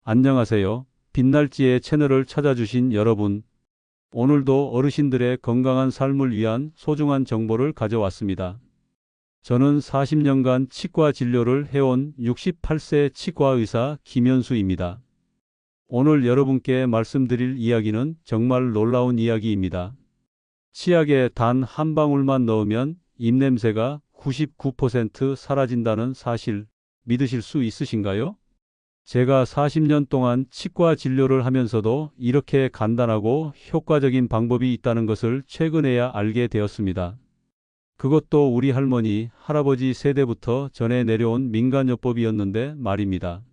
안녕하세요. 빛날지의 채널을 찾아주신 여러분. 오늘도 어르신들의 건강한 삶을 위한 소중한 정보를 가져왔습니다. 저는 40년간 치과 진료를 해온 68세 치과의사 김현수입니다. 오늘 여러분께 말씀드릴 이야기는 정말 놀라운 이야기입니다. 치약에 단 한 방울만 넣으면 입냄새가 99% 사라진다는 사실 믿으실 수 있으신가요? 제가 40년 동안 치과 진료를 하면서도 이렇게 간단하고 효과적인 방법이 있다는 것을 최근에야 알게 되었습니다. 그것도 우리 할머니, 할아버지 세대부터 전해 내려온 민간요법이었는데 말입니다.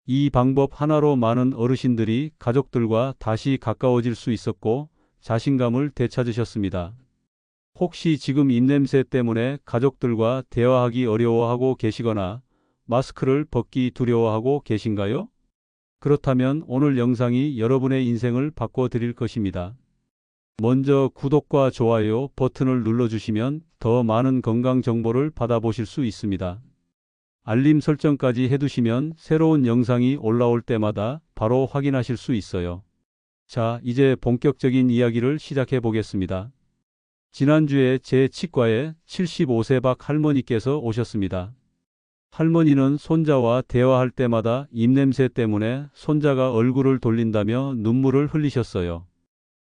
이 방법 하나로 많은 어르신들이 가족들과 다시 가까워질 수 있었고 자신감을 되찾으셨습니다. 혹시 지금 입냄새 때문에 가족들과 대화하기 어려워하고 계시거나 마스크를 벗기 두려워하고 계신가요? 그렇다면 오늘 영상이 여러분의 인생을 바꿔드릴 것입니다. 먼저 구독과 좋아요 버튼을 눌러주시면 더 많은 건강 정보를 받아보실 수 있습니다. 알림 설정까지 해두시면 새로운 영상이 올라올 때마다 바로 확인하실 수 있어요. 자, 이제 본격적인 이야기를 시작해 보겠습니다. 지난주에 제 치과에 75세 박 할머니께서 오셨습니다. 할머니는 손자와 대화할 때마다 입냄새 때문에 손자가 얼굴을 돌린다며 눈물을 흘리셨어요.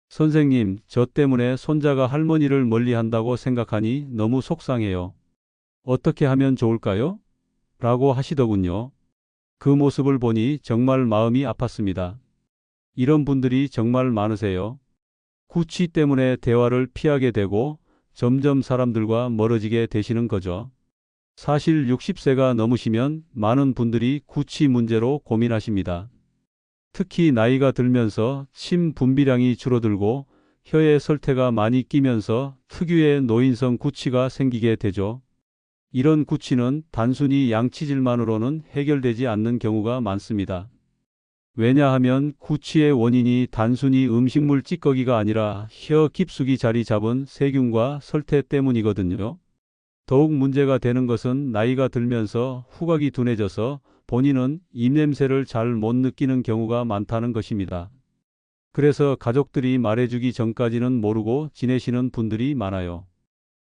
선생님, 저 때문에 손자가 할머니를 멀리한다고 생각하니 너무 속상해요. 어떻게 하면 좋을까요? 라고 하시더군요. 그 모습을 보니 정말 마음이 아팠습니다. 이런 분들이 정말 많으세요. 구취 때문에 대화를 피하게 되고 점점 사람들과 멀어지게 되시는 거죠. 사실 60세가 넘으시면 많은 분들이 구취 문제로 고민하십니다. 특히 나이가 들면서 침 분비량이 줄어들고 혀에 설태가 많이 끼면서 특유의 노인성 구취가 생기게 되죠. 이런 구취는 단순히 양치질만으로는 해결되지 않는 경우가 많습니다. 왜냐하면 구취의 원인이 단순히 음식물 찌꺼기가 아니라 혀 깊숙이 자리 잡은 세균과 설태 때문이거든요. 더욱 문제가 되는 것은 나이가 들면서 후각이 둔해져서 본인은 입냄새를 잘 못 느끼는 경우가 많다는 것입니다. 그래서 가족들이 말해주기 전까지는 모르고 지내시는 분들이 많아요.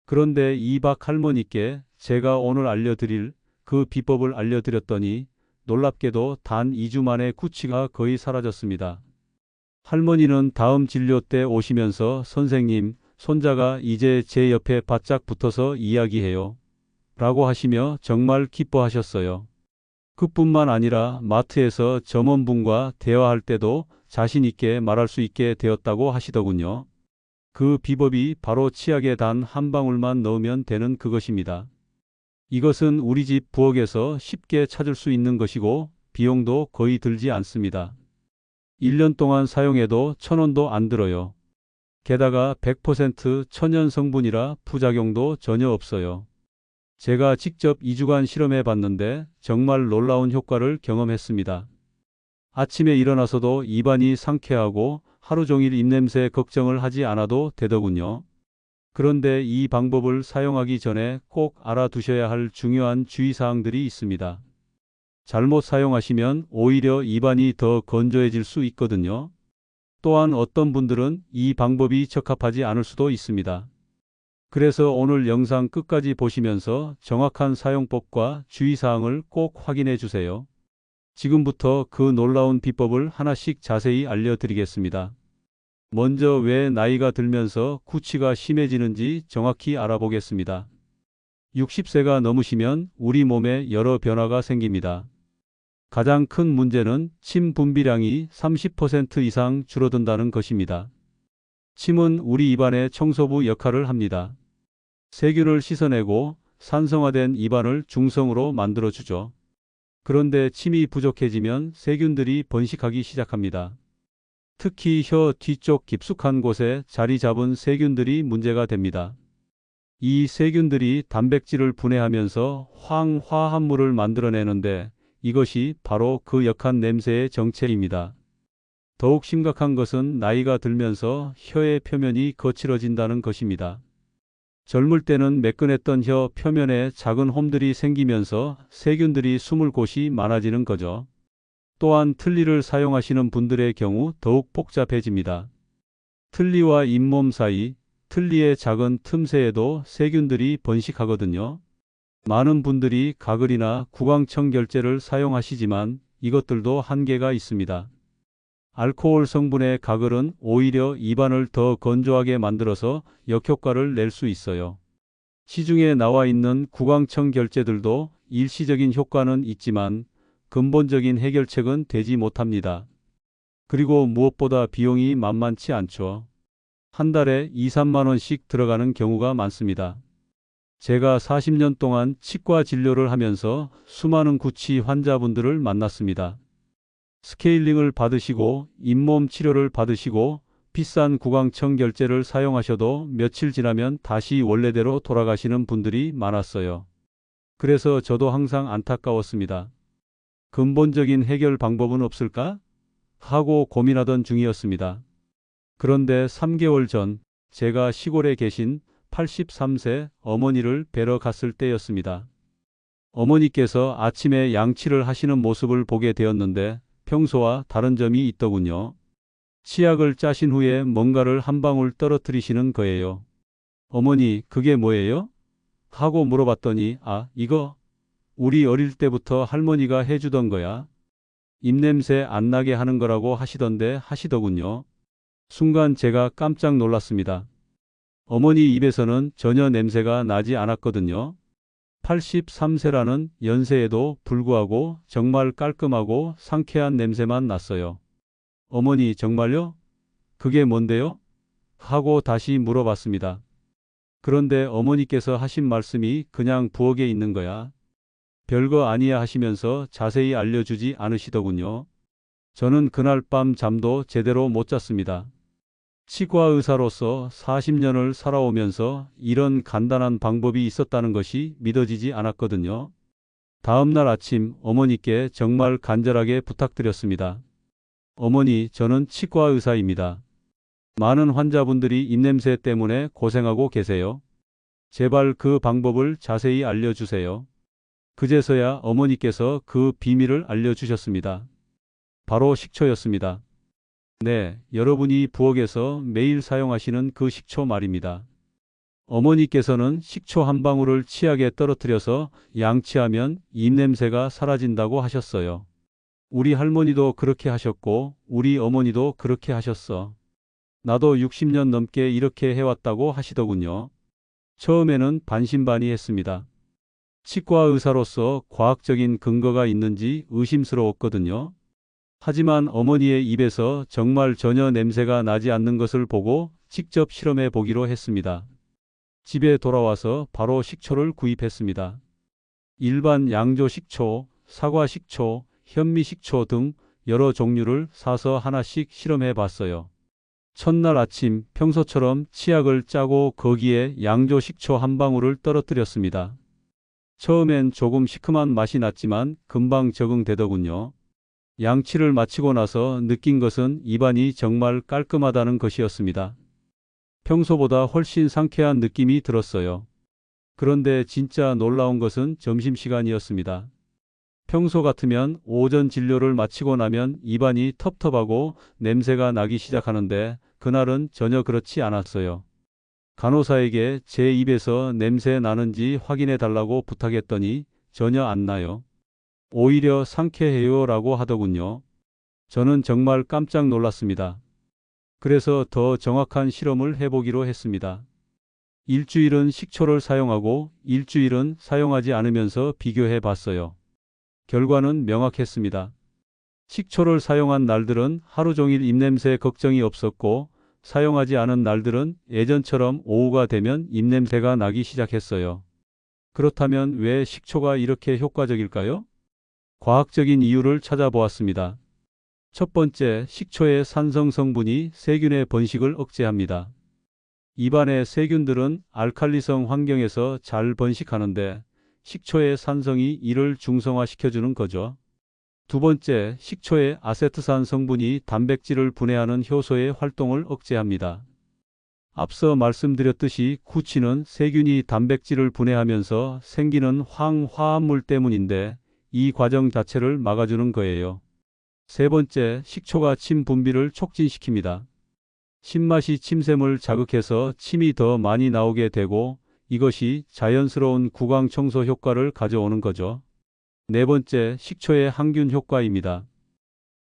그런데 이 박 할머니께 제가 오늘 알려드릴 그 비법을 알려드렸더니 놀랍게도 단 2주 만에 구취가 거의 사라졌습니다. 할머니는 다음 진료 때 오시면서 선생님, 손자가 이제 제 옆에 바짝 붙어서 이야기해요. 라고 하시며 정말 기뻐하셨어요. 그뿐만 아니라 마트에서 점원분과 대화할 때도 자신 있게 말할 수 있게 되었다고 하시더군요. 그 비법이 바로 치약에 단 한 방울만 넣으면 되는 그것입니다. 이것은 우리 집 부엌에서 쉽게 찾을 수 있는 것이고 비용도 거의 들지 않습니다. 1년 동안 사용해도 1,000원도 안 들어요. 게다가 100% 천연 성분이라 부작용도 전혀 없어요. 제가 직접 2주간 실험해 봤는데 정말 놀라운 효과를 경험했습니다. 아침에 일어나서도 입안이 상쾌하고 하루 종일 입냄새 걱정을 하지 않아도 되더군요. 그런데 이 방법을 사용하기 전에 꼭 알아두셔야 할 중요한 주의사항들이 있습니다. 잘못 사용하시면 오히려 입안이 더 건조해질 수 있거든요. 또한 어떤 분들은 이 방법이 적합하지 않을 수도 있습니다. 그래서 오늘 영상 끝까지 보시면서 정확한 사용법과 주의사항을 꼭 확인해 주세요. 지금부터 그 놀라운 비법을 하나씩 자세히 알려드리겠습니다. 먼저 왜 나이가 들면서 구취가 심해지는지 정확히 알아보겠습니다. 60세가 넘으시면 우리 몸에 여러 변화가 생깁니다. 가장 큰 문제는 침 분비량이 30% 이상 줄어든다는 것입니다. 침은 우리 입안의 청소부 역할을 합니다. 세균을 씻어내고 산성화된 입안을 중성으로 만들어주죠. 그런데 침이 부족해지면 세균들이 번식하기 시작합니다. 특히 혀 뒤쪽 깊숙한 곳에 자리 잡은 세균들이 문제가 됩니다. 이 세균들이 단백질을 분해하면서 황화합물을 만들어내는데 이것이 바로 그 역한 냄새의 정체입니다. 더욱 심각한 것은 나이가 들면서 혀의 표면이 거칠어진다는 것입니다. 젊을 때는 매끈했던 혀 표면에 작은 홈들이 생기면서 세균들이 숨을 곳이 많아지는 거죠. 또한 틀니를 사용하시는 분들의 경우 더욱 복잡해집니다. 틀니와 잇몸 사이, 틀니의 작은 틈새에도 세균들이 번식하거든요. 많은 분들이 가글이나 구강청결제를 사용하시지만 이것들도 한계가 있습니다. 알코올 성분의 가글은 오히려 입안을 더 건조하게 만들어서 역효과를 낼 수 있어요. 시중에 나와 있는 구강청결제들도 일시적인 효과는 있지만 근본적인 해결책은 되지 못합니다. 그리고 무엇보다 비용이 만만치 않죠. 한 달에 2, 3만 원씩 들어가는 경우가 많습니다. 제가 40년 동안 치과 진료를 하면서 수많은 구취 환자분들을 만났습니다. 스케일링을 받으시고 잇몸 치료를 받으시고 비싼 구강청결제를 사용하셔도 며칠 지나면 다시 원래대로 돌아가시는 분들이 많았어요. 그래서 저도 항상 안타까웠습니다. 근본적인 해결 방법은 없을까? 하고 고민하던 중이었습니다. 그런데 3개월 전 제가 시골에 계신 83세 어머니를 뵈러 갔을 때였습니다. 어머니께서 아침에 양치를 하시는 모습을 보게 되었는데 평소와 다른 점이 있더군요. 치약을 짜신 후에 뭔가를 한 방울 떨어뜨리시는 거예요. 어머니, 그게 뭐예요? 하고 물어봤더니, 아, 이거 우리 어릴 때부터 할머니가 해주던 거야. 입냄새 안 나게 하는 거라고 하시던데 하시더군요. 순간 제가 깜짝 놀랐습니다. 어머니 입에서는 전혀 냄새가 나지 않았거든요. 83세라는 연세에도 불구하고 정말 깔끔하고 상쾌한 냄새만 났어요. 어머니, 정말요? 그게 뭔데요? 하고 다시 물어봤습니다. 그런데 어머니께서 하신 말씀이 그냥 부엌에 있는 거야. 별거 아니야 하시면서 자세히 알려주지 않으시더군요. 저는 그날 밤 잠도 제대로 못 잤습니다. 치과 의사로서 40년을 살아오면서 이런 간단한 방법이 있었다는 것이 믿어지지 않았거든요. 다음 날 아침 어머니께 정말 간절하게 부탁드렸습니다. 어머니, 저는 치과 의사입니다. 많은 환자분들이 입냄새 때문에 고생하고 계세요. 제발 그 방법을 자세히 알려주세요. 그제서야 어머니께서 그 비밀을 알려주셨습니다. 바로 식초였습니다. 네, 여러분이 부엌에서 매일 사용하시는 그 식초 말입니다. 어머니께서는 식초 한 방울을 치약에 떨어뜨려서 양치하면 입냄새가 사라진다고 하셨어요. 우리 할머니도 그렇게 하셨고 우리 어머니도 그렇게 하셨어. 나도 60년 넘게 이렇게 해왔다고 하시더군요. 처음에는 반신반의했습니다. 치과 의사로서 과학적인 근거가 있는지 의심스러웠거든요. 하지만 어머니의 입에서 정말 전혀 냄새가 나지 않는 것을 보고 직접 실험해 보기로 했습니다. 집에 돌아와서 바로 식초를 구입했습니다. 일반 양조 식초, 사과 식초, 현미 식초 등 여러 종류를 사서 하나씩 실험해 봤어요. 첫날 아침 평소처럼 치약을 짜고 거기에 양조 식초 한 방울을 떨어뜨렸습니다. 처음엔 조금 시큼한 맛이 났지만 금방 적응되더군요. 양치를 마치고 나서 느낀 것은 입안이 정말 깔끔하다는 것이었습니다. 평소보다 훨씬 상쾌한 느낌이 들었어요. 그런데 진짜 놀라운 것은 점심시간이었습니다. 평소 같으면 오전 진료를 마치고 나면 입안이 텁텁하고 냄새가 나기 시작하는데 그날은 전혀 그렇지 않았어요. 간호사에게 제 입에서 냄새 나는지 확인해 달라고 부탁했더니 전혀 안 나요. 오히려 상쾌해요 라고 하더군요. 저는 정말 깜짝 놀랐습니다. 그래서 더 정확한 실험을 해보기로 했습니다. 일주일은 식초를 사용하고 일주일은 사용하지 않으면서 비교해 봤어요. 결과는 명확했습니다. 식초를 사용한 날들은 하루 종일 입냄새 걱정이 없었고 사용하지 않은 날들은 예전처럼 오후가 되면 입냄새가 나기 시작했어요. 그렇다면 왜 식초가 이렇게 효과적일까요? 과학적인 이유를 찾아보았습니다. 첫 번째, 식초의 산성 성분이 세균의 번식을 억제합니다. 입안의 세균들은 알칼리성 환경에서 잘 번식하는데 식초의 산성이 이를 중성화시켜주는 거죠. 두 번째, 식초의 아세트산 성분이 단백질을 분해하는 효소의 활동을 억제합니다. 앞서 말씀드렸듯이 구취는 세균이 단백질을 분해하면서 생기는 황화합물 때문인데 이 과정 자체를 막아주는 거예요. 세 번째, 식초가 침 분비를 촉진시킵니다. 신맛이 침샘을 자극해서 침이 더 많이 나오게 되고 이것이 자연스러운 구강 청소 효과를 가져오는 거죠. 네 번째, 식초의 항균 효과입니다.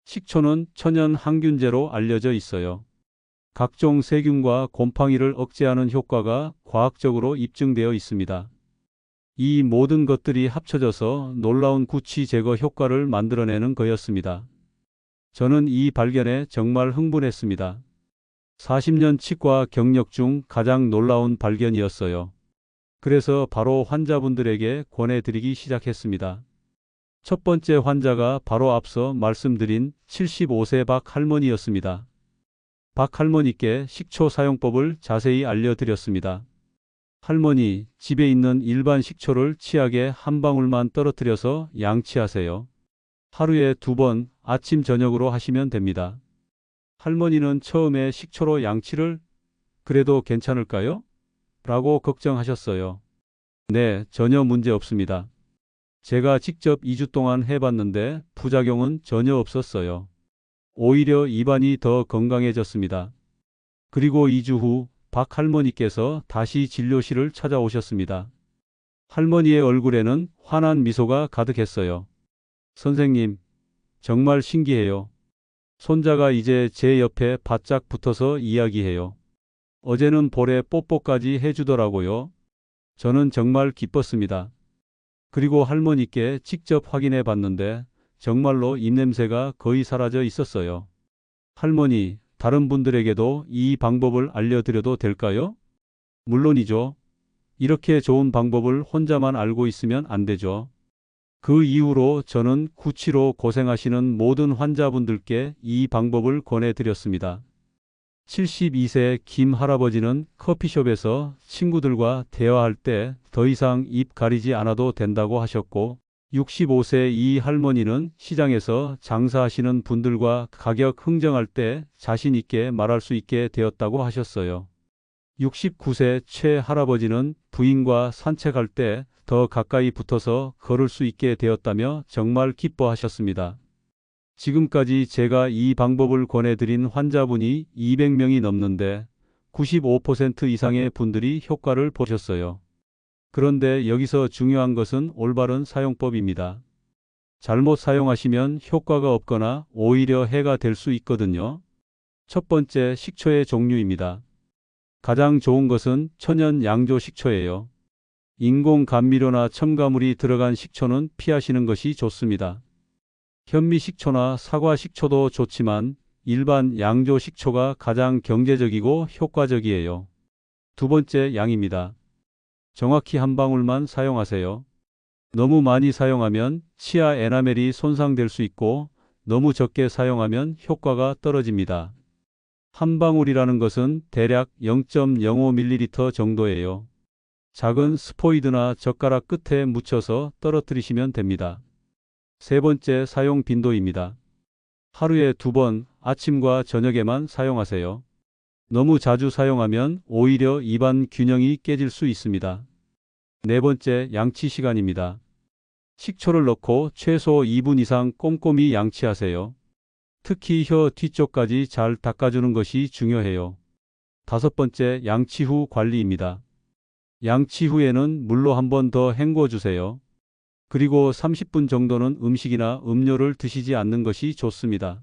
식초는 천연 항균제로 알려져 있어요. 각종 세균과 곰팡이를 억제하는 효과가 과학적으로 입증되어 있습니다. 이 모든 것들이 합쳐져서 놀라운 구취 제거 효과를 만들어내는 거였습니다. 저는 이 발견에 정말 흥분했습니다. 40년 치과 경력 중 가장 놀라운 발견이었어요. 그래서 바로 환자분들에게 권해드리기 시작했습니다. 첫 번째 환자가 바로 앞서 말씀드린 75세 박 할머니였습니다. 박 할머니께 식초 사용법을 자세히 알려드렸습니다. 할머니, 집에 있는 일반 식초를 치약에 한 방울만 떨어뜨려서 양치하세요. 하루에 2번 아침 저녁으로 하시면 됩니다. 할머니는 처음에 식초로 양치를 그래도 괜찮을까요? 라고 걱정하셨어요. 네, 전혀 문제 없습니다. 제가 직접 2주 동안 해봤는데 부작용은 전혀 없었어요. 오히려 입안이 더 건강해졌습니다. 그리고 2주 후 박 할머니께서 다시 진료실을 찾아오셨습니다. 할머니의 얼굴에는 환한 미소가 가득했어요. 선생님, 정말 신기해요. 손자가 이제 제 옆에 바짝 붙어서 이야기해요. 어제는 볼에 뽀뽀까지 해주더라고요. 저는 정말 기뻤습니다. 그리고 할머니께 직접 확인해 봤는데 정말로 입냄새가 거의 사라져 있었어요. 할머니, 다른 분들에게도 이 방법을 알려드려도 될까요? 물론이죠. 이렇게 좋은 방법을 혼자만 알고 있으면 안 되죠. 그 이후로 저는 구취로 고생하시는 모든 환자분들께 이 방법을 권해드렸습니다. 72세 김 할아버지는 커피숍에서 친구들과 대화할 때 더 이상 입 가리지 않아도 된다고 하셨고 65세 이 할머니는 시장에서 장사하시는 분들과 가격 흥정할 때 자신 있게 말할 수 있게 되었다고 하셨어요. 69세 최 할아버지는 부인과 산책할 때 더 가까이 붙어서 걸을 수 있게 되었다며 정말 기뻐하셨습니다. 지금까지 제가 이 방법을 권해드린 환자분이 200명이 넘는데 95% 이상의 분들이 효과를 보셨어요. 그런데 여기서 중요한 것은 올바른 사용법입니다. 잘못 사용하시면 효과가 없거나 오히려 해가 될 수 있거든요. 첫 번째, 식초의 종류입니다. 가장 좋은 것은 천연 양조 식초예요. 인공 감미료나 첨가물이 들어간 식초는 피하시는 것이 좋습니다. 현미 식초나 사과 식초도 좋지만 일반 양조 식초가 가장 경제적이고 효과적이에요. 두 번째, 양입니다. 정확히 한 방울만 사용하세요. 너무 많이 사용하면 치아 에나멜이 손상될 수 있고 너무 적게 사용하면 효과가 떨어집니다. 한 방울이라는 것은 대략 0.05ml 정도예요. 작은 스포이드나 젓가락 끝에 묻혀서 떨어뜨리시면 됩니다. 세 번째, 사용 빈도입니다. 하루에 2번 아침과 저녁에만 사용하세요. 너무 자주 사용하면 오히려 입안 균형이 깨질 수 있습니다. 네 번째, 양치 시간입니다. 식초를 넣고 최소 2분 이상 꼼꼼히 양치하세요. 특히 혀 뒤쪽까지 잘 닦아주는 것이 중요해요. 다섯 번째, 양치 후 관리입니다. 양치 후에는 물로 한 번 더 헹궈주세요. 그리고 30분 정도는 음식이나 음료를 드시지 않는 것이 좋습니다.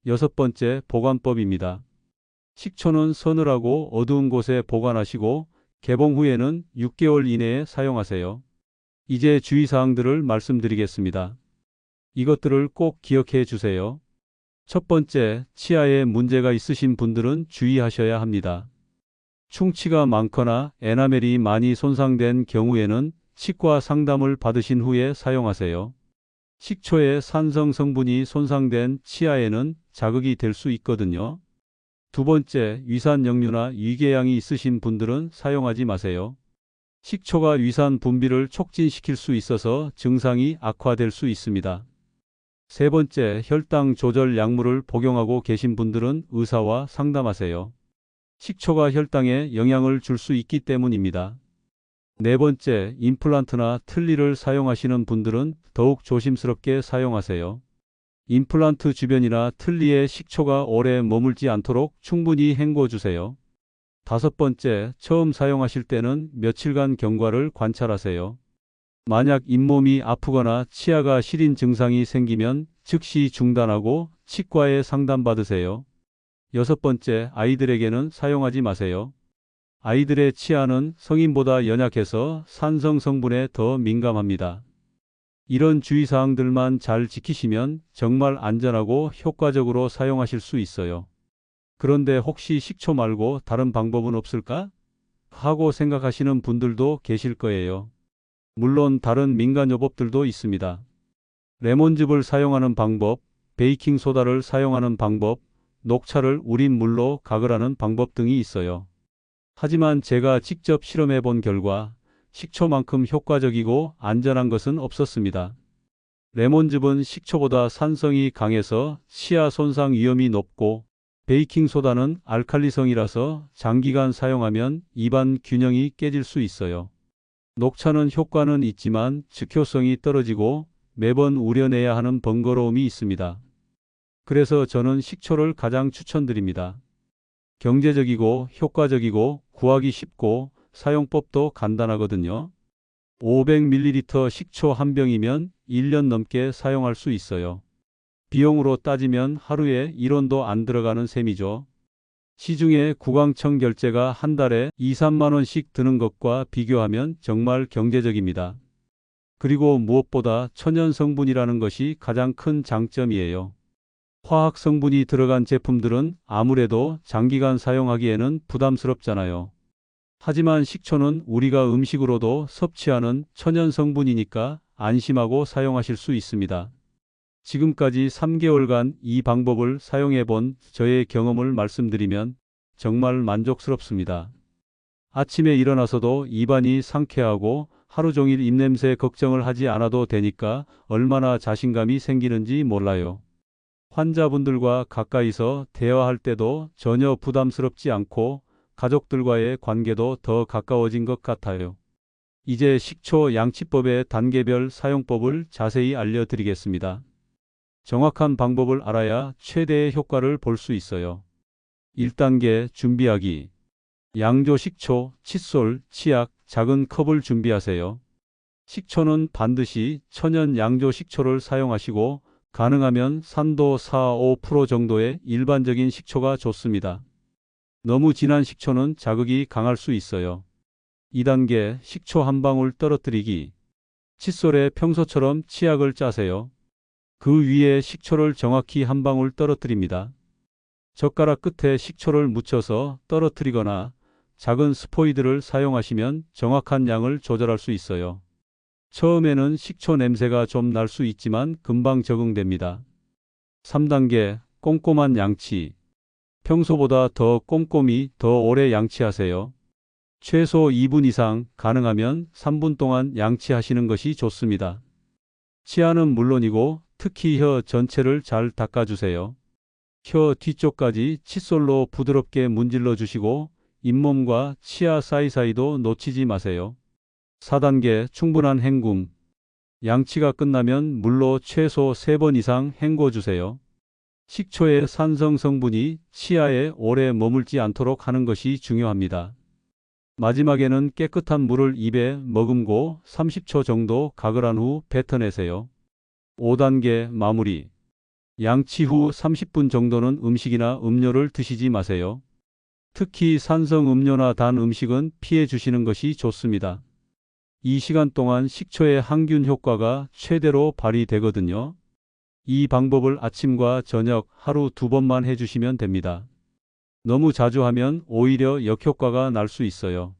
여섯 번째, 보관법입니다. 식초는 서늘하고 어두운 곳에 보관하시고 개봉 후에는 6개월 이내에 사용하세요. 이제 주의사항들을 말씀드리겠습니다. 이것들을 꼭 기억해 주세요. 첫 번째, 치아에 문제가 있으신 분들은 주의하셔야 합니다. 충치가 많거나 에나멜이 많이 손상된 경우에는 치과 상담을 받으신 후에 사용하세요. 식초의 산성 성분이 손상된 치아에는 자극이 될 수 있거든요. 두 번째, 위산 역류나 위궤양이 있으신 분들은 사용하지 마세요. 식초가 위산 분비를 촉진시킬 수 있어서 증상이 악화될 수 있습니다. 세 번째, 혈당 조절 약물을 복용하고 계신 분들은 의사와 상담하세요. 식초가 혈당에 영향을 줄 수 있기 때문입니다. 네 번째, 임플란트나 틀니를 사용하시는 분들은 더욱 조심스럽게 사용하세요. 임플란트 주변이나 틀니에 식초가 오래 머물지 않도록 충분히 헹궈 주세요. 다섯 번째, 처음 사용하실 때는 며칠간 경과를 관찰하세요. 만약 잇몸이 아프거나 치아가 시린 증상이 생기면 즉시 중단하고 치과에 상담받으세요. 여섯 번째, 아이들에게는 사용하지 마세요. 아이들의 치아는 성인보다 연약해서 산성 성분에 더 민감합니다. 이런 주의사항들만 잘 지키시면 정말 안전하고 효과적으로 사용하실 수 있어요. 그런데 혹시 식초 말고 다른 방법은 없을까? 하고 생각하시는 분들도 계실 거예요. 물론 다른 민간요법들도 있습니다. 레몬즙을 사용하는 방법, 베이킹소다를 사용하는 방법, 녹차를 우린 물로 가글하는 방법 등이 있어요. 하지만 제가 직접 실험해 본 결과 식초만큼 효과적이고 안전한 것은 없었습니다. 레몬즙은 식초보다 산성이 강해서 치아 손상 위험이 높고, 베이킹소다는 알칼리성이라서 장기간 사용하면 입안 균형이 깨질 수 있어요. 녹차는 효과는 있지만 즉효성이 떨어지고 매번 우려내야 하는 번거로움이 있습니다. 그래서 저는 식초를 가장 추천드립니다. 경제적이고 효과적이고 구하기 쉽고 사용법도 간단하거든요. 500ml 식초 한 병이면 1년 넘게 사용할 수 있어요. 비용으로 따지면 하루에 1원도 안 들어가는 셈이죠. 시중에 구강청 결제가 한 달에 2, 3만 원씩 드는 것과 비교하면 정말 경제적입니다. 그리고 무엇보다 천연 성분이라는 것이 가장 큰 장점이에요. 화학 성분이 들어간 제품들은 아무래도 장기간 사용하기에는 부담스럽잖아요. 하지만 식초는 우리가 음식으로도 섭취하는 천연 성분이니까 안심하고 사용하실 수 있습니다. 지금까지 3개월간 이 방법을 사용해 본 저의 경험을 말씀드리면 정말 만족스럽습니다. 아침에 일어나서도 입안이 상쾌하고 하루 종일 입냄새 걱정을 하지 않아도 되니까 얼마나 자신감이 생기는지 몰라요. 환자분들과 가까이서 대화할 때도 전혀 부담스럽지 않고 가족들과의 관계도 더 가까워진 것 같아요. 이제 식초 양치법의 단계별 사용법을 자세히 알려드리겠습니다. 정확한 방법을 알아야 최대의 효과를 볼 수 있어요. 1단계 준비하기. 양조 식초, 칫솔, 치약, 작은 컵을 준비하세요. 식초는 반드시 천연 양조 식초를 사용하시고 가능하면 산도 4-5% 정도의 일반적인 식초가 좋습니다. 너무 진한 식초는 자극이 강할 수 있어요. 2단계 식초 한 방울 떨어뜨리기. 칫솔에 평소처럼 치약을 짜세요. 그 위에 식초를 정확히 한 방울 떨어뜨립니다. 젓가락 끝에 식초를 묻혀서 떨어뜨리거나 작은 스포이드를 사용하시면 정확한 양을 조절할 수 있어요. 처음에는 식초 냄새가 좀 날 수 있지만 금방 적응됩니다. 3단계 꼼꼼한 양치. 평소보다 더 꼼꼼히 더 오래 양치하세요. 최소 2분 이상, 가능하면 3분 동안 양치하시는 것이 좋습니다. 치아는 물론이고 특히 혀 전체를 잘 닦아주세요. 혀 뒤쪽까지 칫솔로 부드럽게 문질러 주시고 잇몸과 치아 사이사이도 놓치지 마세요. 4단계 충분한 헹굼. 양치가 끝나면 물로 최소 3번 이상 헹궈 주세요. 식초의 산성 성분이 치아에 오래 머물지 않도록 하는 것이 중요합니다. 마지막에는 깨끗한 물을 입에 머금고 30초 정도 가글한 후 뱉어내세요. 5단계 마무리. 양치 후 30분 정도는 음식이나 음료를 드시지 마세요. 특히 산성 음료나 단 음식은 피해 주시는 것이 좋습니다. 이 시간 동안 식초의 항균 효과가 최대로 발휘되거든요. 이 방법을 아침과 저녁 하루 2번만 해주시면 됩니다. 너무 자주 하면 오히려 역효과가 날 수 있어요.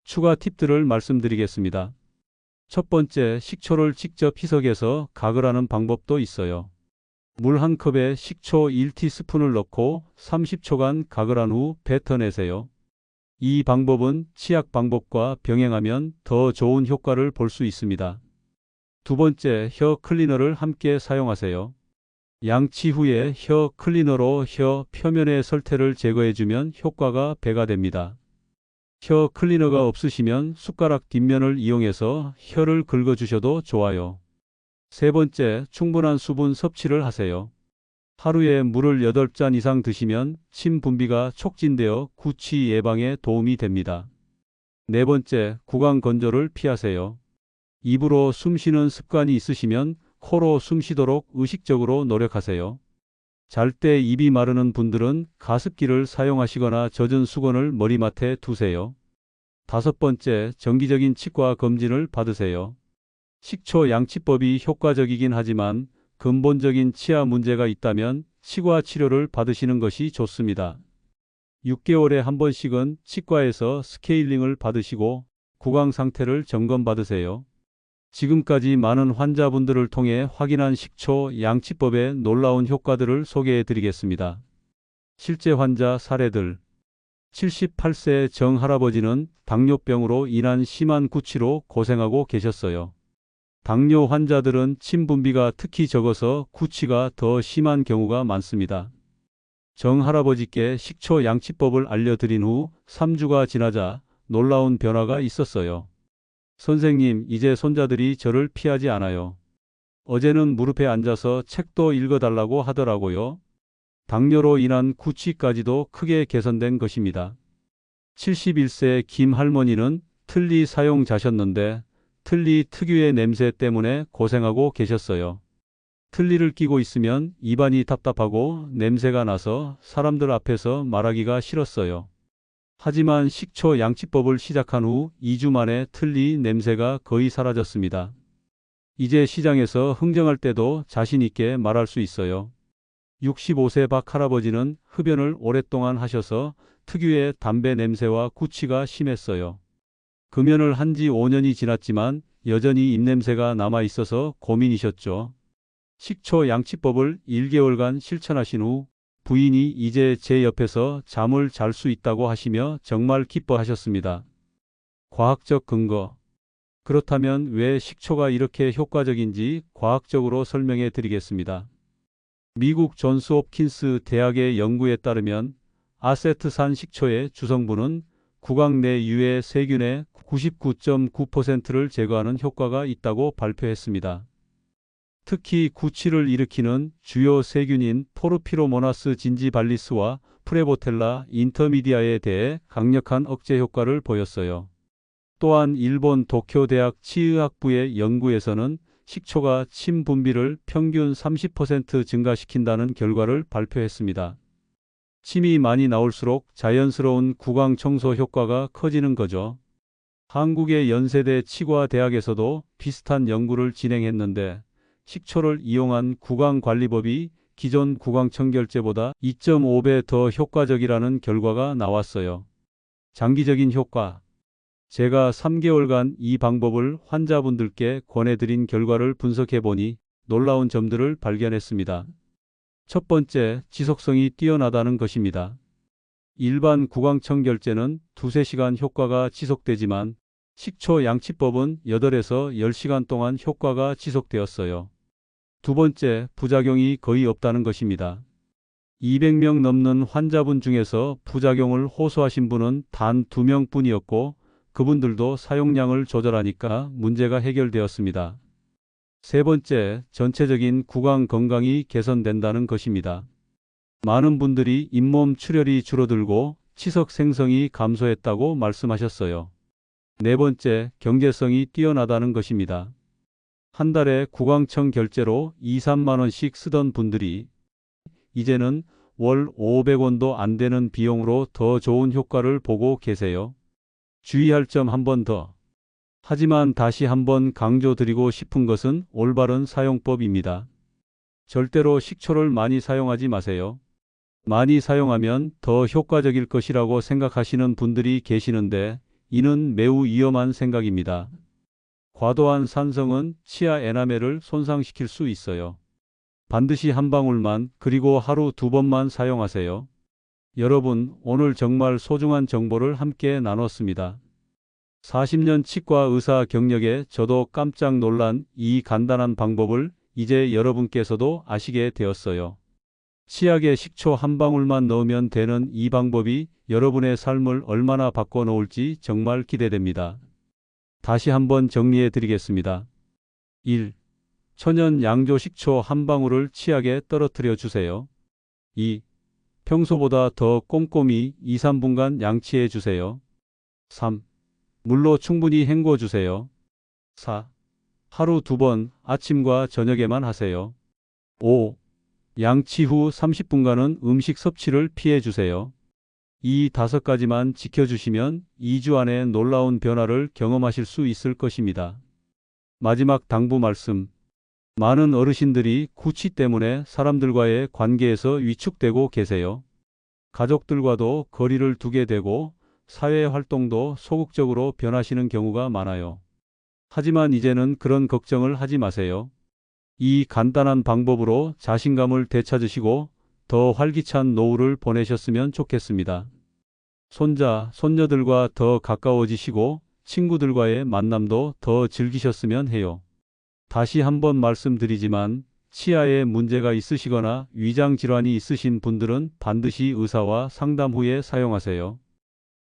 추가 팁들을 말씀드리겠습니다. 첫 번째, 식초를 직접 희석해서 가글하는 방법도 있어요. 물 한 컵에 식초 1티스푼을 넣고 30초간 가글한 후 뱉어내세요. 이 방법은 치약 방법과 병행하면 더 좋은 효과를 볼 수 있습니다. 두 번째, 혀 클리너를 함께 사용하세요. 양치 후에 혀 클리너로 혀 표면의 설태를 제거해주면 효과가 배가 됩니다. 혀 클리너가 없으시면 숟가락 뒷면을 이용해서 혀를 긁어주셔도 좋아요. 세 번째, 충분한 수분 섭취를 하세요. 하루에 물을 8잔 이상 드시면 침 분비가 촉진되어 구취 예방에 도움이 됩니다. 네 번째, 구강 건조를 피하세요. 입으로 숨 쉬는 습관이 있으시면 코로 숨 쉬도록 의식적으로 노력하세요. 잘 때 입이 마르는 분들은 가습기를 사용하시거나 젖은 수건을 머리맡에 두세요. 다섯 번째, 정기적인 치과 검진을 받으세요. 식초 양치법이 효과적이긴 하지만 근본적인 치아 문제가 있다면 치과 치료를 받으시는 것이 좋습니다. 6개월에 한 번씩은 치과에서 스케일링을 받으시고 구강 상태를 점검받으세요. 지금까지 많은 환자분들을 통해 확인한 식초 양치법의 놀라운 효과들을 소개해 드리겠습니다. 실제 환자 사례들. 78세 정 할아버지는 당뇨병으로 인한 심한 구취로 고생하고 계셨어요. 당뇨 환자들은 침 분비가 특히 적어서 구취가 더 심한 경우가 많습니다. 정 할아버지께 식초 양치법을 알려드린 후 3주가 지나자 놀라운 변화가 있었어요. 선생님, 이제 손자들이 저를 피하지 않아요. 어제는 무릎에 앉아서 책도 읽어달라고 하더라고요. 당뇨로 인한 구취까지도 크게 개선된 것입니다. 71세 김 할머니는 틀니 사용자셨는데 틀니 특유의 냄새 때문에 고생하고 계셨어요. 틀니를 끼고 있으면 입안이 답답하고 냄새가 나서 사람들 앞에서 말하기가 싫었어요. 하지만 식초 양치법을 시작한 후 2주 만에 틀니 냄새가 거의 사라졌습니다. 이제 시장에서 흥정할 때도 자신 있게 말할 수 있어요. 65세 박 할아버지는 흡연을 오랫동안 하셔서 특유의 담배 냄새와 구취가 심했어요. 금연을 한 지 5년이 지났지만 여전히 입냄새가 남아 있어서 고민이셨죠. 식초 양치법을 1개월간 실천하신 후 부인이 이제 제 옆에서 잠을 잘 수 있다고 하시며 정말 기뻐하셨습니다. 과학적 근거. 그렇다면 왜 식초가 이렇게 효과적인지 과학적으로 설명해 드리겠습니다. 미국 존스 홉킨스 대학의 연구에 따르면 아세트산 식초의 주성분은 구강 내 유해 세균의 99.9%를 제거하는 효과가 있다고 발표했습니다. 특히 구취를 일으키는 주요 세균인 포르피로모나스 진지발리스와 프레보텔라 인터미디아에 대해 강력한 억제 효과를 보였어요. 또한 일본 도쿄대학 치의학부의 연구에서는 식초가 침 분비를 평균 30% 증가시킨다는 결과를 발표했습니다. 침이 많이 나올수록 자연스러운 구강 청소 효과가 커지는 거죠. 한국의 연세대 치과대학에서도 비슷한 연구를 진행했는데 식초를 이용한 구강관리법이 기존 구강청결제보다 2.5배 더 효과적이라는 결과가 나왔어요. 장기적인 효과. 제가 3개월간 이 방법을 환자분들께 권해드린 결과를 분석해보니 놀라운 점들을 발견했습니다. 첫 번째, 지속성이 뛰어나다는 것입니다. 일반 구강청결제는 2~3시간 효과가 지속되지만 식초 양치법은 8에서 10시간 동안 효과가 지속되었어요. 두 번째, 부작용이 거의 없다는 것입니다. 200명 넘는 환자분 중에서 부작용을 호소하신 분은 단 2명뿐이었고 그분들도 사용량을 조절하니까 문제가 해결되었습니다. 세 번째, 전체적인 구강 건강이 개선된다는 것입니다. 많은 분들이 잇몸 출혈이 줄어들고 치석 생성이 감소했다고 말씀하셨어요. 네 번째, 경제성이 뛰어나다는 것입니다. 한 달에 구강청 결제로 2~3만 원씩 쓰던 분들이 이제는 월 500원도 안 되는 비용으로 더 좋은 효과를 보고 계세요. 주의할 점 한 번 더. 하지만 다시 한번 강조드리고 싶은 것은 올바른 사용법입니다. 절대로 식초를 많이 사용하지 마세요. 많이 사용하면 더 효과적일 것이라고 생각하시는 분들이 계시는데 이는 매우 위험한 생각입니다. 과도한 산성은 치아 에나멜을 손상시킬 수 있어요. 반드시 한 방울만 그리고 하루 2번만 사용하세요. 여러분, 오늘 정말 소중한 정보를 함께 나눴습니다. 40년 치과 의사 경력에 저도 깜짝 놀란 이 간단한 방법을 이제 여러분께서도 아시게 되었어요. 치약에 식초 한 방울만 넣으면 되는 이 방법이 여러분의 삶을 얼마나 바꿔놓을지 정말 기대됩니다. 다시 한번 정리해 드리겠습니다. 1. 천연 양조 식초 한 방울을 치약에 떨어뜨려 주세요. 2. 평소보다 더 꼼꼼히 2, 3분간 양치해 주세요. 3. 물로 충분히 헹궈 주세요. 4. 하루 2번 아침과 저녁에만 하세요. 5. 양치 후 30분간은 음식 섭취를 피해 주세요. 이 5가지만 지켜주시면 2주 안에 놀라운 변화를 경험하실 수 있을 것입니다. 마지막 당부 말씀. 많은 어르신들이 구취 때문에 사람들과의 관계에서 위축되고 계세요. 가족들과도 거리를 두게 되고 사회 활동도 소극적으로 변하시는 경우가 많아요. 하지만 이제는 그런 걱정을 하지 마세요. 이 간단한 방법으로 자신감을 되찾으시고 더 활기찬 노후를 보내셨으면 좋겠습니다. 손자, 손녀들과 더 가까워지시고 친구들과의 만남도 더 즐기셨으면 해요. 다시 한번 말씀드리지만 치아에 문제가 있으시거나 위장 질환이 있으신 분들은 반드시 의사와 상담 후에 사용하세요.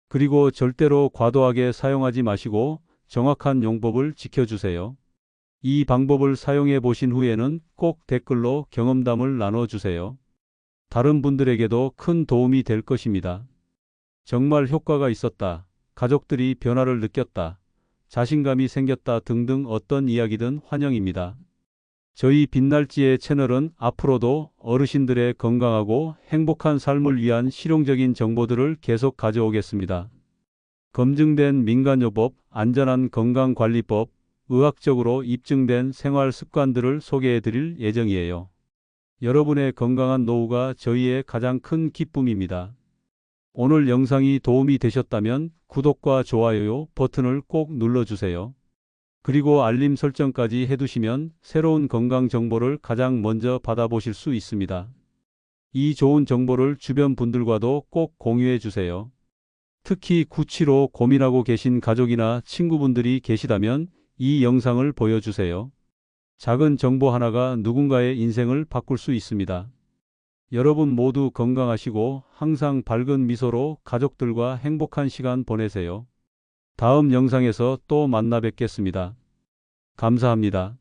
그리고 절대로 과도하게 사용하지 마시고 정확한 용법을 지켜주세요. 이 방법을 사용해 보신 후에는 꼭 댓글로 경험담을 나눠주세요. 다른 분들에게도 큰 도움이 될 것입니다. 정말 효과가 있었다. 가족들이 변화를 느꼈다. 자신감이 생겼다 등등 어떤 이야기든 환영입니다. 저희 빛날지의 채널은 앞으로도 어르신들의 건강하고 행복한 삶을 위한 실용적인 정보들을 계속 가져오겠습니다. 검증된 민간요법, 안전한 건강관리법, 의학적으로 입증된 생활 습관들을 소개해 드릴 예정이에요. 여러분의 건강한 노후가 저희의 가장 큰 기쁨입니다. 오늘 영상이 도움이 되셨다면 구독과 좋아요 버튼을 꼭 눌러주세요. 그리고 알림 설정까지 해두시면 새로운 건강 정보를 가장 먼저 받아보실 수 있습니다. 이 좋은 정보를 주변 분들과도 꼭 공유해 주세요. 특히 구취로 고민하고 계신 가족이나 친구분들이 계시다면 이 영상을 보여주세요. 작은 정보 하나가 누군가의 인생을 바꿀 수 있습니다. 여러분 모두 건강하시고 항상 밝은 미소로 가족들과 행복한 시간 보내세요. 다음 영상에서 또 만나 뵙겠습니다. 감사합니다.